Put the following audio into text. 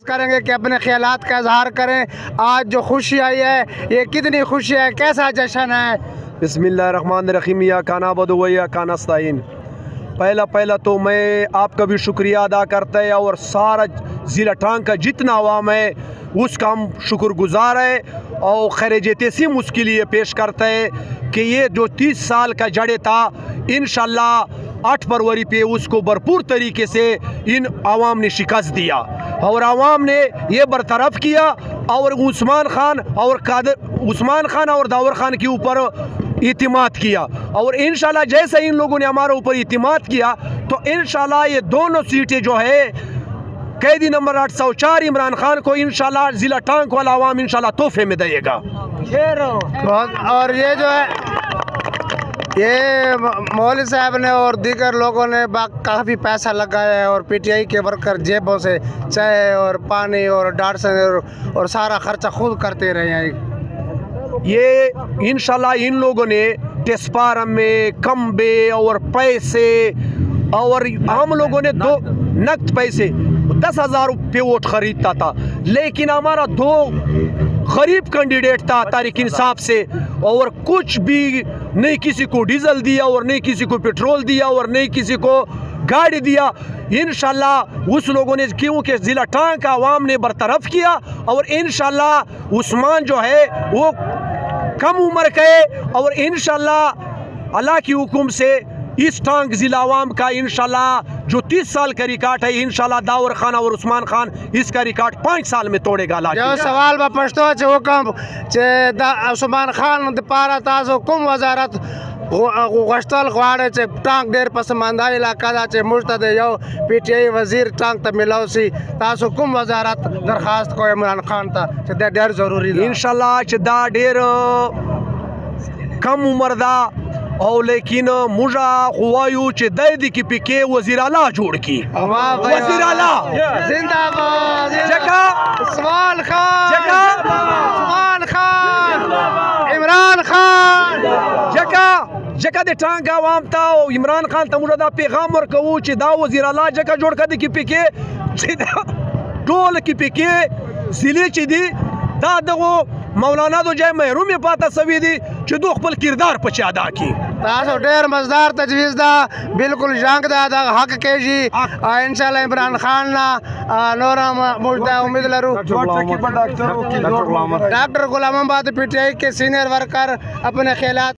करेंगे कि अपने ख्यालात का इजहार करें। आज जो खुशी आई है ये कितनी खुशी है, कैसा जश्न है। बिस्मिल्लाहिर्रहमानिर्रहीम या काना बदु व या काना नस्ताइन। पहला तो मैं आपका भी शुक्रिया अदा करता है और सारा ज़िला टांग का जितना अवाम है उसका हम शुक्रगुजार है और खैर-ए-जैसीम उसके लिए पेश करता है कि ये जो 30 साल का जड़े था इंशाल्लाह 8 फरवरी पे उसको भरपूर तरीके से इन आवाम ने शिकस्त दिया और आवाम ने ये बरतरफ किया और उस्मान खान और दावर खान के ऊपर इतिमाद किया और इंशाल्लाह जैसे इन लोगों ने हमारे ऊपर इतिमाद किया तो इंशाल्लाह ये दोनों सीटें जो है कैदी नंबर 804 इमरान खान को इंशाल्लाह ज़िला टांग वाला आवाम इंशाल्लाह तोहफे में देगा। और ये जो है ये मौलवी साहब ने और दीगर लोगों ने काफ़ी पैसा लगाया है और पीटीआई के वर्कर जेबों से चाय और पानी और डांट और सारा खर्चा खुद करते रहे हैं। ये इंशाल्लाह इन लोगों ने टेस्पारम में कम्बे और पैसे और हम लोगों ने दो नकद पैसे 10,000 रुपये वोट खरीदता था, लेकिन हमारा 2 गरीब कैंडिडेट था तारीख इंसाफ से और कुछ भी नहीं किसी को डीजल दिया और नहीं किसी को पेट्रोल दिया और नहीं किसी को गाड़ी दिया। इंशाल्लाह उस लोगों ने क्योंकि ज़िला टांग का आवाम ने बरतरफ किया और इंशाल्लाह उस्मान जो है वो कम उम्र के और इंशाल्लाह अल्लाह की हुक्म से इस टांग ज़िला अवाम का इंशाल्लाह जो 30 साल का रिकॉर्ड है इंशाल्लाह दावर खान और उस्मान खान इसका रिकॉर्ड 5 साल में तोड़ेगा। जो सवाल में पछतो चे हुक्म चे उस्मान खान पारा ताजो कुम वजारत गश्तल ख्वाड़े चे टांग डेर पसमानदा इलाका दा चे मुश्तदे यो पीटीआई वजीर टांग त मिलौसी तासो कुम वजारत दरखास्त को इमरान खान ता चे डेर जरूरी इंशाल्लाह चे दा डेर कम उम्र दा और लेकिन मुझा हुआयू चे दैदी की पिके वजीर आला जोड़ की वजीर आला जिंदाबाद जका उस्मान खान इमरान खान जका दे टांग आवाम था इमरान खान तमुड़ा दा पैगाम और कहूँ चे दा वजीर आला जका जोड़ का दी की पिके डोल की पिके जिले चे दी दा दगो मौलाना तो जय महरूम में पाता सभी दी चुदो खपल किरदार पचे अदा की तासो डेर मजदार तजवीज़ दा बिल्कुल जंग दा हक के जी इंशाल्लाह इमरान खान ना नोरा मुर्दा उम्मीद लरू डॉक्टर गुलाम आबाद पीटीआई के सीनियर वर्कर अपने ख्यालात